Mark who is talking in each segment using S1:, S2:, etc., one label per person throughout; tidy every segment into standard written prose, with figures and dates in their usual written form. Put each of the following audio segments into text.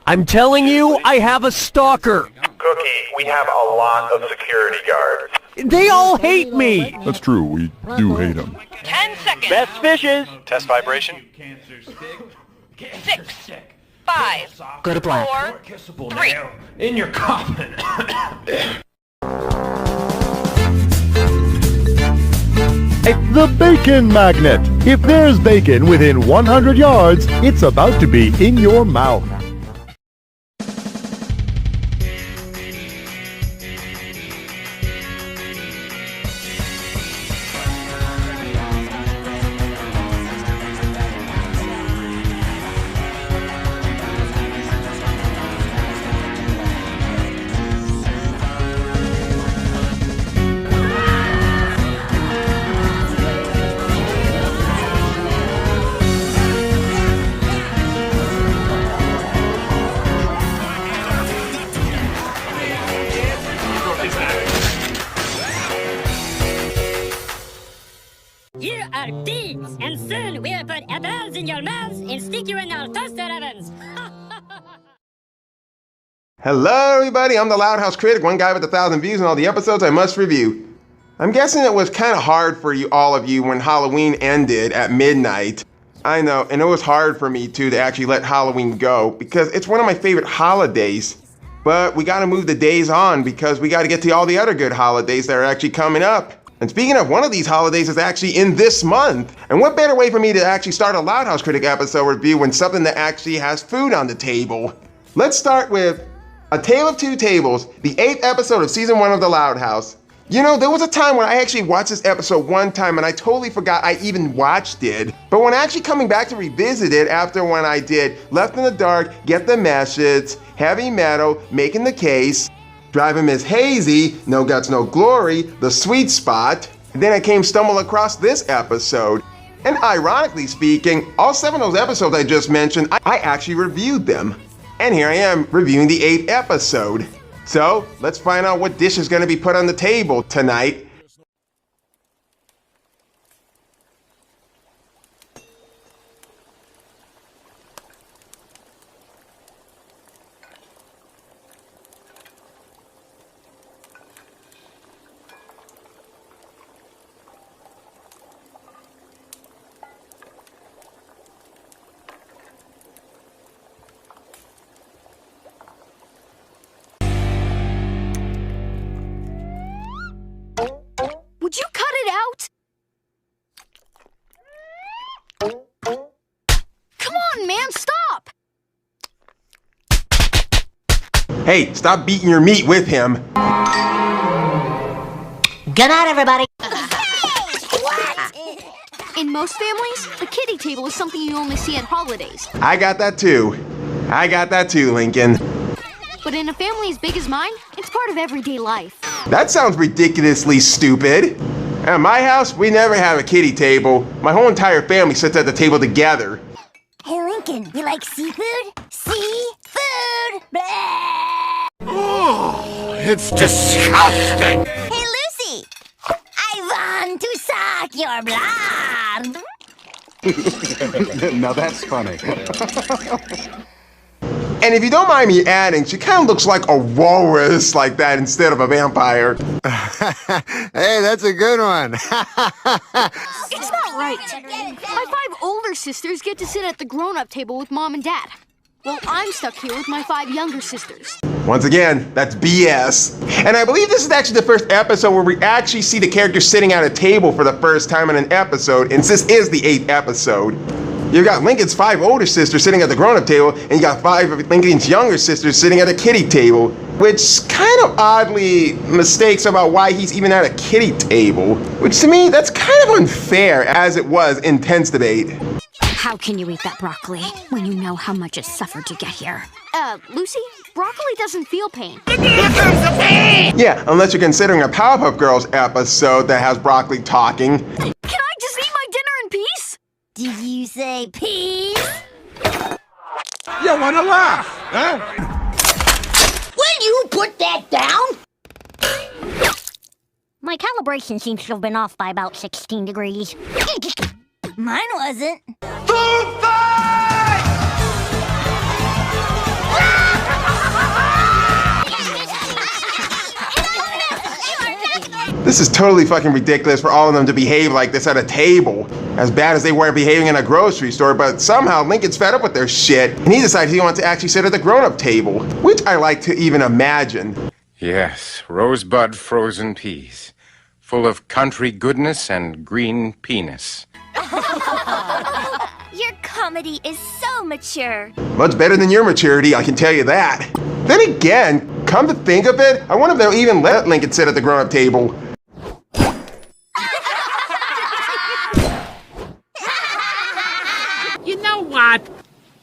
S1: I'm telling you, I have a stalker.
S2: Cookie, we have a lot of security guards.
S1: They all hate me.
S3: That's true, we do hate him.
S4: 10 seconds.
S1: Best fishes.
S2: Test vibration.
S4: 6, 5,
S1: Go to black.
S4: 4, 3.
S5: In your coffin.
S3: The Bacon Magnet. If there's bacon within 100 yards, it's about to be in your mouth.
S6: You are thieves, and soon we'll put apples in your mouths and stick you in our toaster ovens.
S7: Hello everybody, I'm the Loud House Critic, one guy with 1,000 views and all the episodes I must review. I'm guessing it was kind of hard for all of you when Halloween ended at midnight. I know, and it was hard for me too to actually let Halloween go because it's one of my favorite holidays. But we gotta move the days on because we gotta get to all the other good holidays that are actually coming up. And speaking of, one of these holidays is actually in this month. And what better way for me to actually start a Loud House Critic episode review when something that actually has food on the table? Let's start with A Tale of Two Tables, the 8th episode of season 1 of the Loud House. You know, there was a time when I actually watched this episode one time and I totally forgot I even watched it. But when actually coming back to revisit it after when I did Left in the Dark, Get the Message, Heavy Metal, Making the Case, Driving Miss Hazy, No Guts, No Glory, The Sweet Spot, and then I stumbled across this episode. And ironically speaking, all 7 of those episodes I just mentioned, I actually reviewed them. And here I am reviewing the 8th episode. So let's find out what dish is going to be put on the table tonight.
S8: Would you cut it out? Come on, man, stop!
S7: Hey, stop beating your meat with him.
S9: Good night, everybody.
S8: In most families, a kiddie table is something you only see at holidays.
S7: I got that too. Lincoln.
S8: But in a family as big as mine, it's part of everyday life.
S7: That sounds ridiculously stupid. At my house, we never have a kiddie table. My whole entire family sits at the table together.
S9: Hey, Lincoln, you like seafood? Seafood! Blah!
S5: Oh, it's disgusting.
S9: Hey, Lucy! I want to suck your blood!
S3: Now that's funny.
S7: And if you don't mind me adding, she kind of looks like a walrus like that instead of a vampire.
S10: Hey, that's a good one.
S8: It's not right. My 5 older sisters get to sit at the grown-up table with Mom and Dad. Well, I'm stuck here with my 5 younger sisters.
S7: Once again, that's BS. And I believe this is actually the first episode where we actually see the characters sitting at a table for the first time in an episode, and this is the 8th episode. You've got Lincoln's 5 older sisters sitting at the grown-up table, and you got 5 of Lincoln's younger sisters sitting at a kiddie table, which kind of oddly mistakes about why he's even at a kiddie table. Which to me, that's kind of unfair, as it was in Tense Debate.
S6: How can you eat that broccoli when you know how much it suffered to get here?
S8: Lucy, broccoli doesn't feel pain.
S7: Yeah, unless you're considering a Powerpuff Girls episode that has broccoli talking.
S8: Can I just eat my dinner in peace?
S9: Did you say peace?
S5: You wanna laugh, huh?
S9: Will you put that down? My calibration seems to have been off by about 16 degrees. Mine wasn't.
S5: Food fight!
S7: This is totally fucking ridiculous for all of them to behave like this at a table. As bad as they were behaving in a grocery store, but somehow Lincoln's fed up with their shit, and he decides he wants to actually sit at the grown-up table, which I like to even imagine.
S11: Yes, rosebud frozen peas, full of country goodness and green penis.
S9: Your comedy is so mature.
S7: Much better than your maturity, I can tell you that. Then again, come to think of it, I wonder if they'll even let Lincoln sit at the grown-up table.
S12: You know what?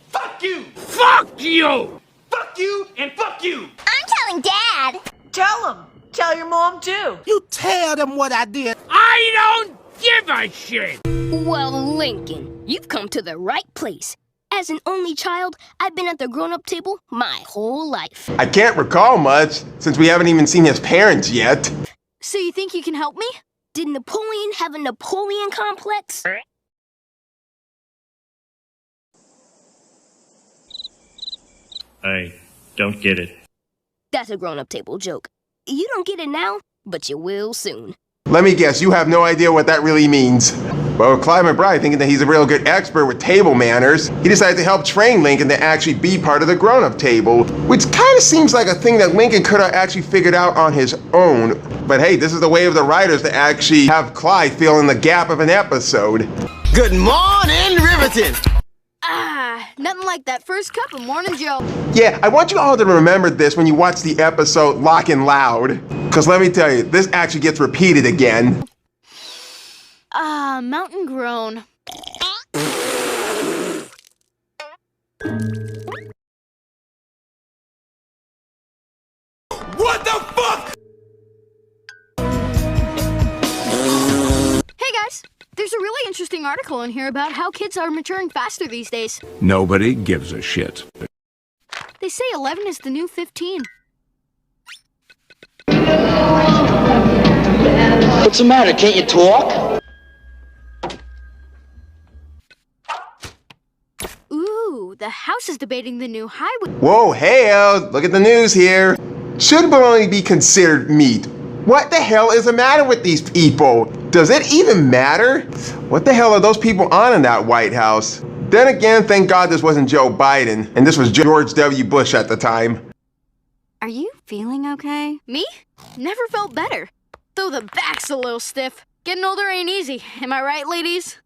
S5: Fuck you!
S12: Fuck you!
S5: Fuck you and fuck you!
S9: I'm telling Dad.
S13: Tell him. Tell your mom too.
S12: You tell them what I did. I don't give a shit!
S8: Well, Lincoln, you've come to the right place. As an only child, I've been at the grown-up table my whole life.
S7: I can't recall much, since we haven't even seen his parents yet.
S8: So you think you can help me? Did Napoleon have a Napoleon complex?
S14: I don't get it.
S8: That's a grown-up table joke. You don't get it now, but you will soon.
S7: Let me guess, you have no idea what that really means. Well, Clive McBride, thinking that he's a real good expert with table manners, he decided to help train Lincoln to actually be part of the grown-up table, which kind of seems like a thing that Lincoln could have actually figured out on his own. But hey, this is the way of the writers to actually have Clive fill in the gap of an episode.
S10: Good morning, Riverton!
S8: Nothing like that first cup of Morning Joe.
S7: Yeah, I want you all to remember this when you watch the episode Lock and Loud. Because let me tell you, this actually gets repeated again.
S8: Mountain grown.
S5: What the fuck?
S8: Hey guys, there's a really interesting article in here about how kids are maturing faster these days.
S15: Nobody gives a shit.
S8: They say 11 is the new 15.
S16: What's the matter? Can't you talk?
S8: Ooh, the House is debating the new highway.
S7: Whoa, hey, look at the news here. Should only be considered meat. What the hell is the matter with these people? Does it even matter? What the hell are those people on in that White House? Then again, thank God this wasn't Joe Biden, and this was George W. Bush at the time.
S8: Are you feeling okay? Me? Never felt better. Though the back's a little stiff. Getting older ain't easy. Am I right, ladies?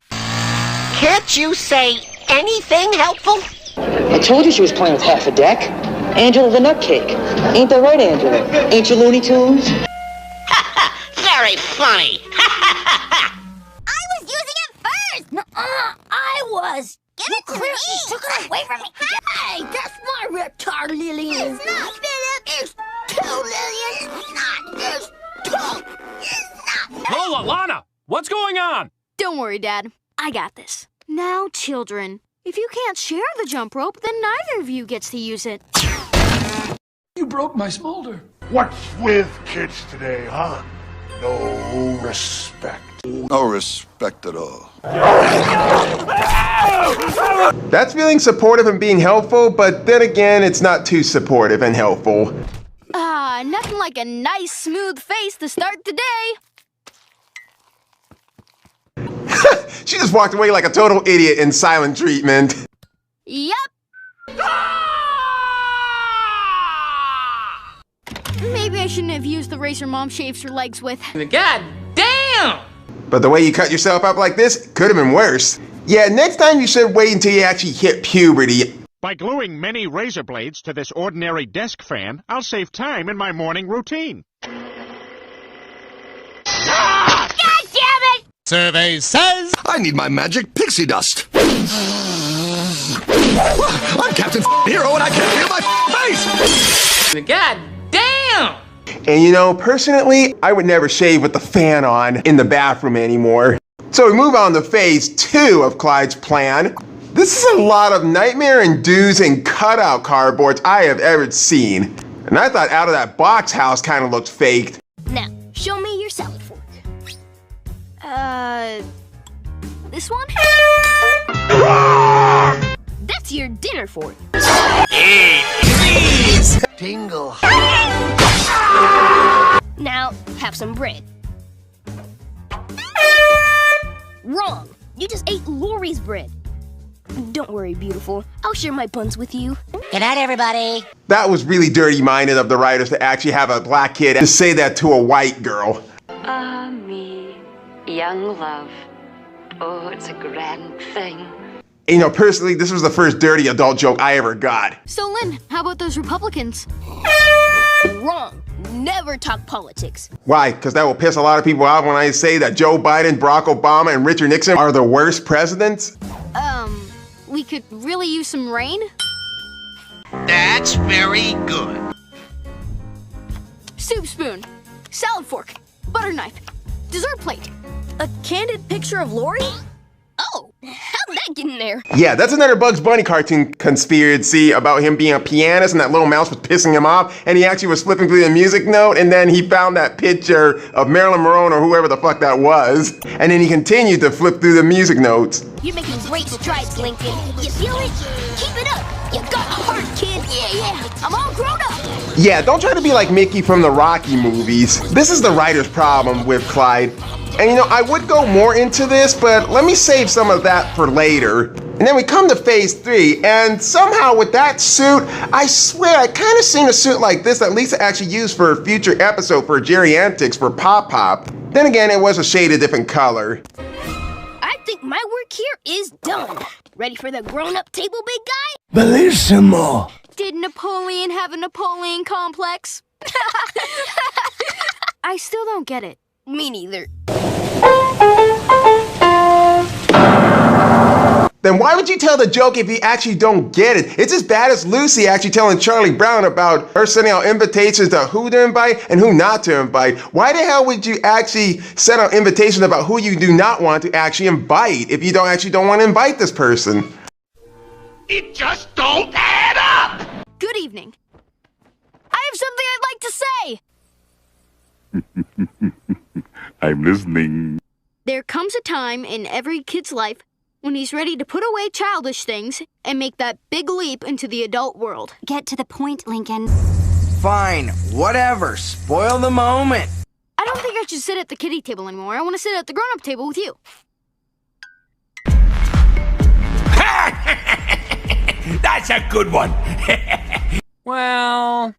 S17: Can't you say anything helpful?
S16: I told you she was playing with half a deck. Angela the Nutcake. Ain't that right, Angela? Ain't you Looney Tunes?
S17: Very funny.
S9: I was using it first. I was. Give it to me. Took it away from me. Hey, that's my reptar, Lillian. It's not, Philip. It's 2, Lillian. It's not. There's 2. It's not.
S18: Lola, Lana, what's going on?
S8: Don't worry, Dad. I got this. Now, children, if you can't share the jump rope, then neither of you gets to use it.
S5: You broke my smolder.
S19: What's with kids today, huh? No respect.
S20: No respect at all.
S7: That's feeling supportive and being helpful, but then again, it's not too supportive and helpful.
S8: Nothing like a nice, smooth face to start the day.
S7: She just walked away like a total idiot in silent treatment.
S8: Yep. Maybe I shouldn't have used the razor Mom shaves her legs with.
S12: God damn!
S7: But the way you cut yourself up like this could have been worse. Yeah, next time you should wait until you actually hit puberty.
S21: By gluing many razor blades to this ordinary desk fan, I'll save time in my morning routine.
S9: God damn it!
S20: Survey says I need my magic pixie dust. I'm Captain Hero and I can't feel my face!
S12: God damn!
S7: And you know, personally, I would never shave with the fan on in the bathroom anymore. So we move on to phase 2 of Clyde's plan. This is a lot of nightmare-inducing cutout cardboards I have ever seen. And I thought Out of That Box House kind of looked faked.
S8: Now, show me your salad fork. This one? That's your dinner fork.
S20: Eat, please! Tingle.
S14: Now, have some bread. Wrong. You just ate Lori's bread. Don't worry, beautiful. I'll share my buns with you.
S17: Good night, everybody.
S7: That was really dirty-minded of the writers to actually have a black kid to say that to a white girl.
S22: Ah, me, young love. Oh, it's a grand thing.
S7: You know, personally, this was the first dirty adult joke I ever got.
S8: So, Lynn, how about those Republicans?
S14: Wrong. Never talk politics.
S7: Why? Because that will piss a lot of people off when I say that Joe Biden, Barack Obama, and Richard Nixon are the worst presidents?
S8: We could really use some rain?
S17: That's very good.
S8: Soup spoon, salad fork, butter knife, dessert plate.
S14: A candid picture of Lori? Oh, how'd that get in there?
S7: Yeah, that's another Bugs Bunny cartoon conspiracy about him being a pianist and that little mouse was pissing him off and he actually was flipping through the music note and then he found that picture of Marilyn Monroe or whoever the fuck that was and then he continued to flip through the music notes.
S14: You're making great strides, Lincoln. You feel it? Keep it up. You got a heart, kid. Yeah. I'm all grown up.
S7: Yeah, don't try to be like Mickey from the Rocky movies. This is the writer's problem with Clyde. And you know, I would go more into this, but let me save some of that for later. And then we come to phase 3, and somehow with that suit, I swear I kind of seen a suit like this that Lisa actually used for a future episode for Jerry Antics for Pop Pop. Then again, it was a shade of different color.
S14: I think my work here is done. Ready for the grown-up table, big guy?
S20: Bellissimo!
S8: Did Napoleon have a Napoleon complex? I still don't get it.
S14: Me neither.
S7: Then why would you tell the joke if you actually don't get it? It's as bad as Lucy actually telling Charlie Brown about her sending out invitations to who to invite and who not to invite. Why the hell would you actually send out invitations about who you do not want to actually invite if you don't want to invite this person?
S17: It just don't add up!
S8: Good evening. I have something I'd like to say.
S15: I'm listening.
S8: There comes a time in every kid's life when he's ready to put away childish things and make that big leap into the adult world.
S9: Get to the point, Lincoln.
S23: Fine, whatever. Spoil the moment.
S8: I don't think I should sit at the kiddie table anymore. I want to sit at the grown-up table with you.
S20: That's a good one.
S18: Well,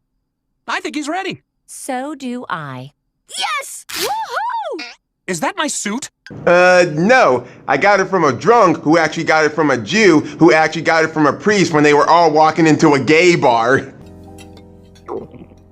S18: I think he's ready.
S24: So do I.
S8: Yes! Woohoo!
S18: Is that my suit?
S7: No. I got it from a drunk who actually got it from a Jew who actually got it from a priest when they were all walking into a gay bar.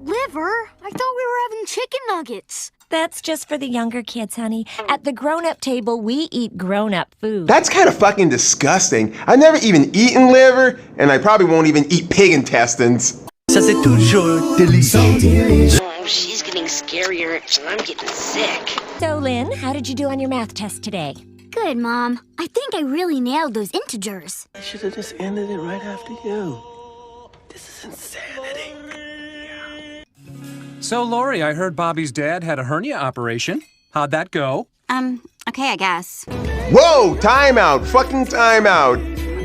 S8: Liver? I thought we were having chicken nuggets.
S24: That's just for the younger kids, honey. At the grown-up table, we eat grown-up food.
S7: That's kind of fucking disgusting. I've never even eaten liver, and I probably won't even eat pig intestines.
S20: Ça c'est toujours délicieux.
S17: Oh, she's getting scarier, and I'm getting sick.
S24: So, Lynn, how did you do on your math test today?
S9: Good, Mom. I think I really nailed those integers.
S25: I should have just ended it right after you. This is insanity.
S18: So, Lori, I heard Bobby's dad had a hernia operation. How'd that go?
S9: Okay, I guess.
S7: Whoa, timeout, fucking timeout.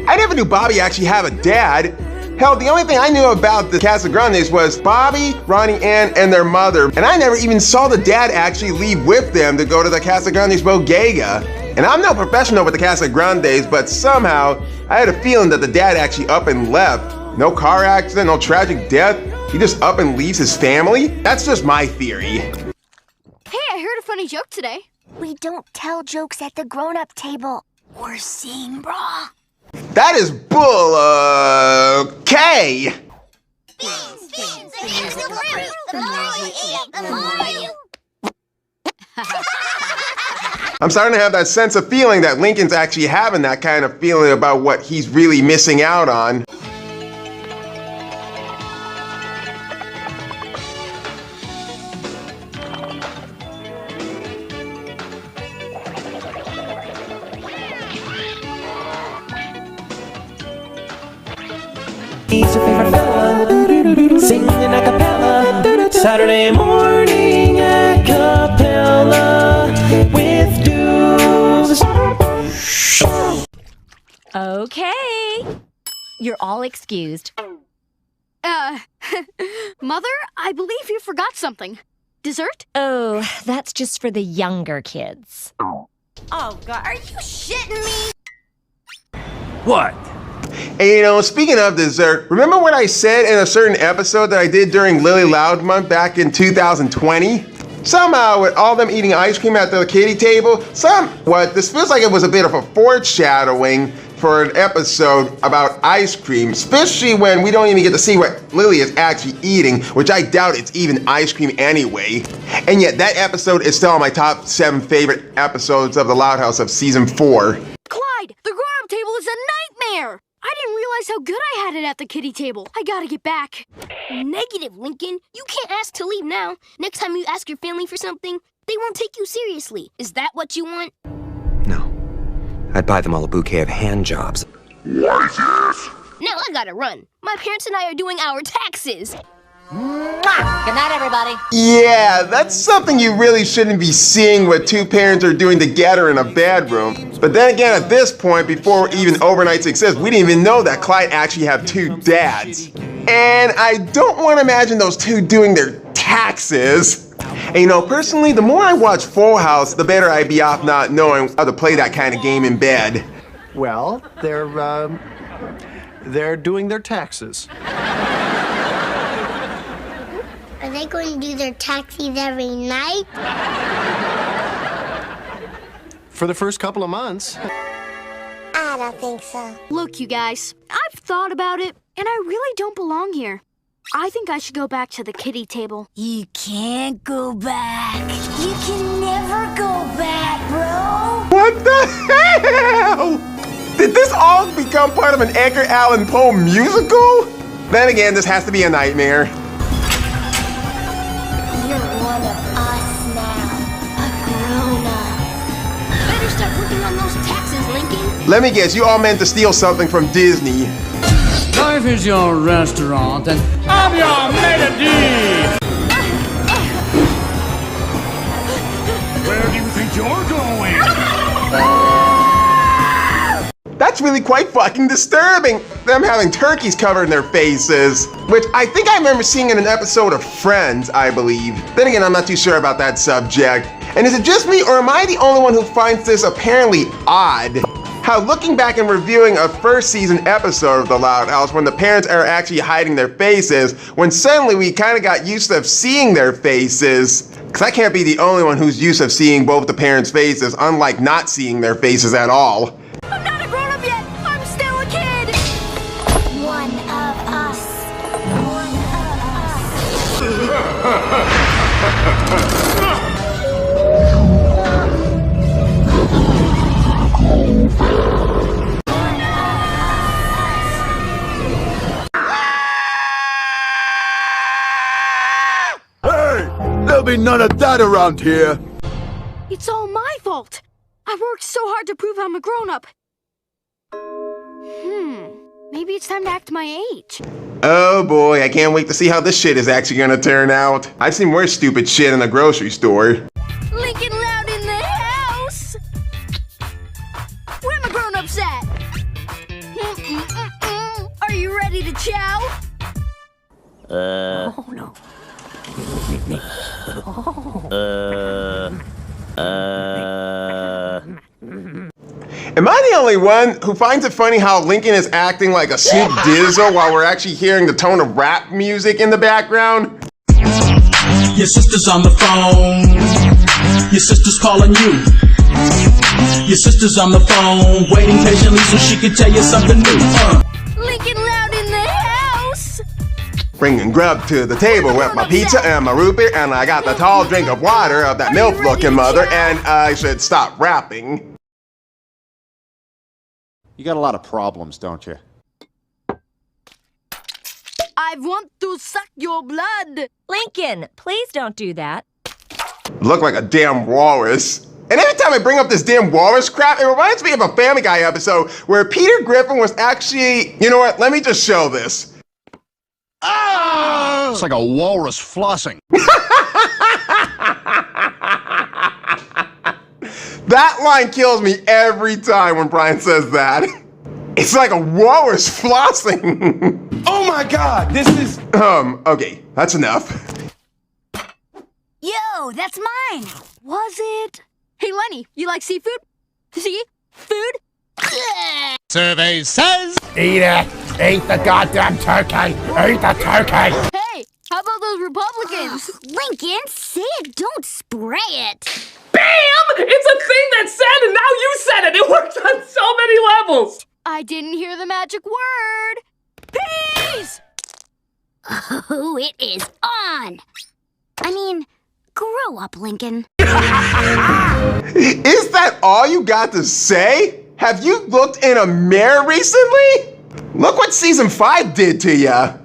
S7: I never knew Bobby actually had a dad. Hell, the only thing I knew about the Casagrandes was Bobby, Ronnie Ann, and their mother. And I never even saw the dad actually leave with them to go to the Casagrandes bodega. And I'm no professional with the Casagrandes, but somehow I had a feeling that the dad actually up and left. No car accident, no tragic death. He just up and leaves his family? That's just my theory.
S8: Hey, I heard a funny joke today.
S9: We don't tell jokes at the grown-up table. We're seeing, brah.
S7: That is bull, okay. I'm starting to have that sense of feeling that Lincoln's actually having that kind of feeling about what he's really missing out on.
S25: He's your favorite fella, singing a cappella, Saturday morning a cappella with Dubs.
S24: Okay. You're all excused.
S8: Mother, I believe you forgot something. Dessert?
S24: Oh, that's just for the younger kids.
S9: Oh, God, are you shitting me?
S25: What?
S7: And speaking of dessert, remember what I said in a certain episode that I did during Lily Loud Month back in 2020? Somehow, with all them eating ice cream at the kiddie table, this feels like it was a bit of a foreshadowing for an episode about ice cream, especially when we don't even get to see what Lily is actually eating, which I doubt it's even ice cream anyway. And yet that episode is still on my top 7 favorite episodes of the Loud House of season 4.
S8: Clyde, the grown-up table is a nightmare! I didn't realize how good I had it at the kiddie table. I gotta get back.
S14: Negative, Lincoln. You can't ask to leave now. Next time you ask your family for something, they won't take you seriously. Is that what you want?
S1: No. I'd buy them all a bouquet of hand jobs.
S17: What is this?
S14: Now I gotta run. My parents and I are doing our taxes.
S9: Mwah! Good night, everybody.
S7: Yeah, that's something you really shouldn't be seeing what two parents are doing together in a bedroom. But then again, at this point, before even overnights exist, we didn't even know that Clyde actually had 2 dads. And I don't want to imagine those two doing their taxes. And personally, the more I watch Full House, the better I'd be off not knowing how to play that kind of game in bed.
S25: Well, they're doing their taxes.
S9: Are they going to do their taxes every night?
S25: For the first couple of months.
S9: I don't think so.
S8: Look, you guys, I've thought about it, and I really don't belong here. I think I should go back to the kiddie table.
S14: You can't go back. You can never go back, bro.
S7: What the hell? Did this all become part of an Edgar Allan Poe musical? Then again, this has to be a nightmare.
S14: You're one of us now. A grown-up. Better start working on those taxes, Lincoln.
S7: Let me guess, you all meant to steal something from Disney.
S2: Life is your restaurant, and I'm your maitre d'.
S17: Where do you think you're going?
S7: That's really quite fucking disturbing. Them having turkeys covered in their faces, which I think I remember seeing in an episode of Friends, I believe. Then again, I'm not too sure about that subject. And is it just me, or am I the only one who finds this apparently odd? How looking back and reviewing a first season episode of The Loud House when the parents are actually hiding their faces, when suddenly we kind of got used to seeing their faces. Because I can't be the only one who's used to seeing both the parents' faces, unlike not seeing their faces at all.
S8: I'm not a grown-up yet. I'm still a kid.
S9: One of us. One of us.
S20: There'll be none of that around here.
S8: It's all my fault. I worked so hard to prove I'm a grown-up. Maybe it's time to act my age.
S7: Oh boy, I can't wait to see how this shit is actually gonna turn out. I've seen worse stupid shit in the grocery store.
S8: Lincoln Loud in the house! Where my grown-ups at? Are you ready to chow?
S3: Oh no.
S7: Am I the only one who finds it funny how Lincoln is acting like a Snoop Dizzle while we're actually hearing the tone of rap music in the background?
S4: Your sister's on the phone. Your sister's calling you. Your sister's on the phone, waiting patiently so she can tell you something new.
S8: Lincoln Loud in the house!
S7: Bringing grub to the table with my pizza and my root beer, and I got the tall drink of water of that milk-looking mother, and I should stop rapping.
S6: You got a lot of problems, don't you?
S8: I want to suck your blood.
S24: Lincoln, please don't do that.
S7: Look like a damn walrus. And every time I bring up this damn walrus crap, it reminds me of a Family Guy episode where Peter Griffin was actually, you know what, let me just show this.
S20: Ah! It's like a walrus flossing.
S7: That line kills me every time when Brian says that. It's like a walrus flossing.
S5: Oh my God, this is...
S7: Okay, that's enough.
S14: Yo,
S9: Whoa, that's mine.
S8: Was it? Hey, Lenny, you like seafood? See? Food?
S12: Survey says...
S20: Eat it! Eat the goddamn turkey! Eat the turkey!
S8: Hey, how about those Republicans?
S9: Lincoln, say it, don't spray it.
S3: Bam! It's a thing that said, and now you said it. It works on so many levels.
S8: I didn't hear the magic word. Peace!
S9: Oh, it is on. I mean, grow up, Lincoln.
S7: Is that all you got to say? Have you looked in a mirror recently? Look what season 5 did to ya.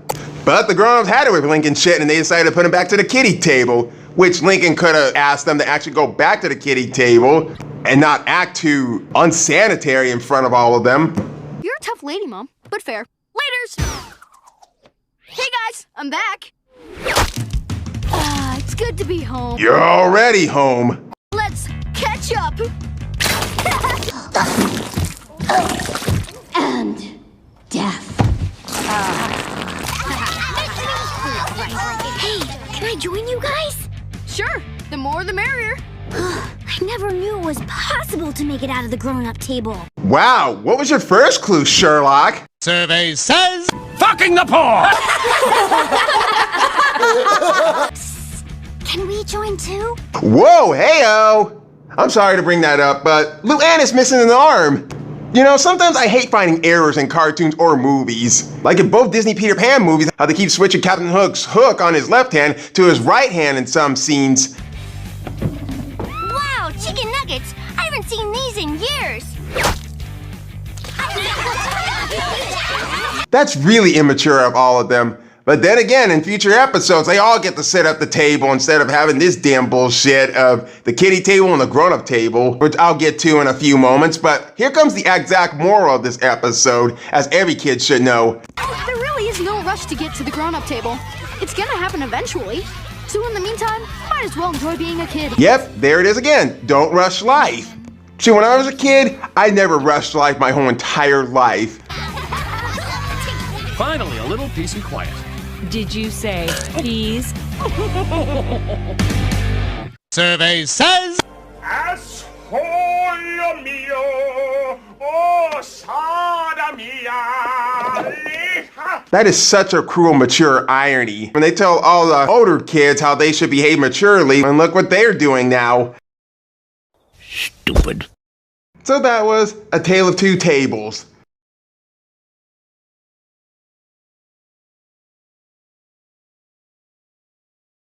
S7: But the grown-ups had it with Lincoln shit and they decided to put him back to the kiddie table, which Lincoln could have asked them to actually go back to the kiddie table and not act too unsanitary in front of all of them.
S8: You're a tough lady, Mom, but fair. Laters! Hey guys, I'm back. It's good to be home.
S7: You're already home.
S8: Let's catch up.
S9: And death. Hey, can I join you guys?
S8: Sure, the more the merrier.
S9: I never knew it was possible to make it out of the grown-up table.
S7: Wow, what was your first clue, Sherlock?
S12: Survey says...
S20: Fucking the poor!
S9: Can we join too?
S7: Whoa, hey-o! I'm sorry to bring that up, but Luann is missing an arm. You know, sometimes I hate finding errors in cartoons or movies. Like in both Disney Peter Pan movies, how they keep switching Captain Hook's hook on his left hand to his right hand in some scenes.
S9: Wow, chicken nuggets! I haven't seen these in years.
S7: That's really immature of all of them. But then again, in future episodes, they all get to sit at the table instead of having this damn bullshit of the kiddie table and the grown-up table, which I'll get to in a few moments. But here comes the exact moral of this episode, as every kid should know.
S8: There really is no rush to get to the grown-up table. It's gonna happen eventually. So in the meantime, might as well enjoy being a kid.
S7: Yep, there it is again. Don't rush life. See, when I was a kid, I never rushed life my whole entire life.
S18: Finally, a little peace and quiet.
S10: Did you say peas?
S12: Survey says...
S17: Asshole mio, oh sada mia.
S7: That is such a cruel, mature irony. When they tell all the older kids how they should behave maturely, and look what they're doing now.
S20: Stupid.
S7: So that was A Tale of Two Tables.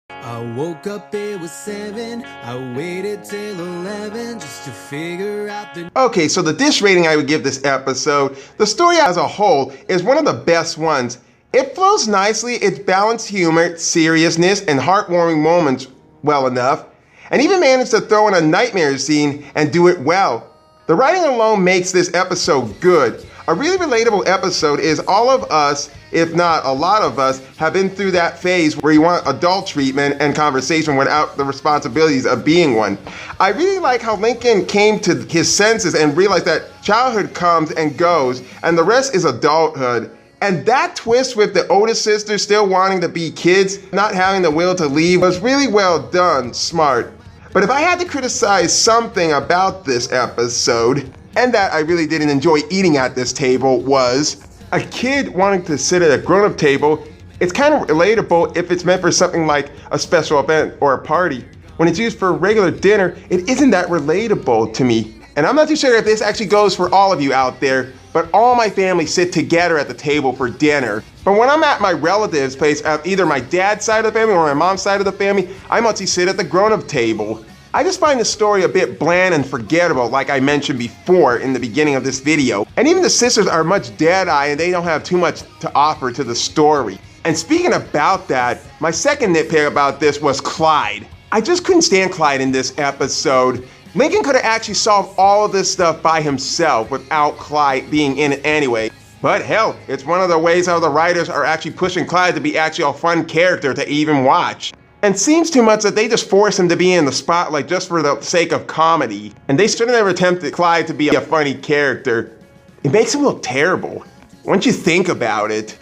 S11: I woke up, it was 7. I waited till 11 just to figure out the...
S7: Okay, so the dish rating I would give this episode, the story as a whole is one of the best ones. It flows nicely, it's balanced humor, seriousness, and heartwarming moments well enough, and even managed to throw in a nightmare scene and do it well. The writing alone makes this episode good. A really relatable episode is all of us, if not a lot of us, have been through that phase where you want adult treatment and conversation without the responsibilities of being one. I really like how Lincoln came to his senses and realized that childhood comes and goes, and the rest is adulthood. And that twist with the oldest sister still wanting to be kids, not having the will to leave, was really well done, smart. But if I had to criticize something about this episode, and that I really didn't enjoy eating at this table, was a kid wanting to sit at a grown-up table. It's kind of relatable if it's meant for something like a special event or a party. When it's used for a regular dinner, it isn't that relatable to me. And I'm not too sure if this actually goes for all of you out there, but all my family sit together at the table for dinner. But when I'm at my relative's place, at either my dad's side of the family or my mom's side of the family, I mostly sit at the grown-up table. I just find the story a bit bland and forgettable, like I mentioned before in the beginning of this video. And even the sisters are much dead-eyed and they don't have too much to offer to the story. And speaking about that, my second nitpick about this was Clyde. I just couldn't stand Clyde in this episode. Lincoln could have actually solved all of this stuff by himself without Clyde being in it anyway. But hell, it's one of the ways how the writers are actually pushing Clyde to be actually a fun character to even watch. And seems too much that they just force him to be in the spotlight just for the sake of comedy. And they should have never attempted Clyde to be a funny character. It makes him look terrible, once you think about it.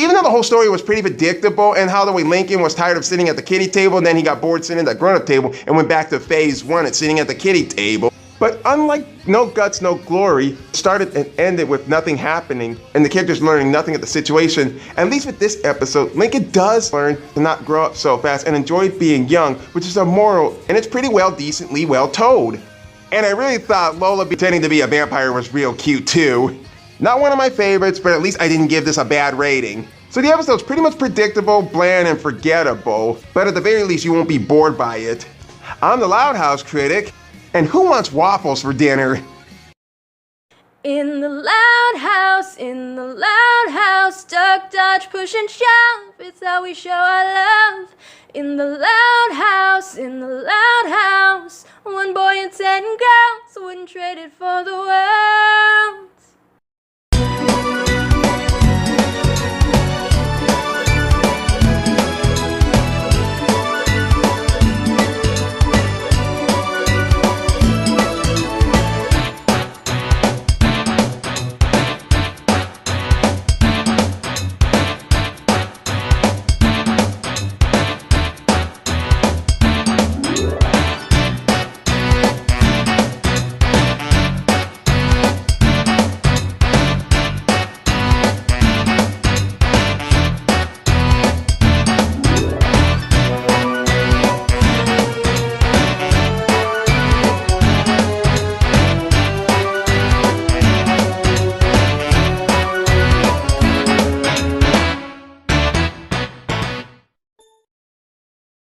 S7: Even though the whole story was pretty predictable, and how the way Lincoln was tired of sitting at the kiddie table, and then he got bored sitting at the grown-up table and went back to phase 1 and sitting at the kiddie table. But unlike No Guts, No Glory, started and ended with nothing happening and the characters learning nothing of the situation, at least with this episode, Lincoln does learn to not grow up so fast and enjoy being young, which is a moral, and it's pretty well, decently well told. And I really thought Lola pretending to be a vampire was real cute too. Not one of my favorites, but at least I didn't give this a bad rating. So the episode's pretty much predictable, bland, and forgettable, but at the very least you won't be bored by it. I'm the Loud House Critic, and who wants waffles for dinner?
S13: In the loud house, duck, dodge, push and shove, it's how we show our love. In the loud house, one boy and 10 girls wouldn't trade it for the world.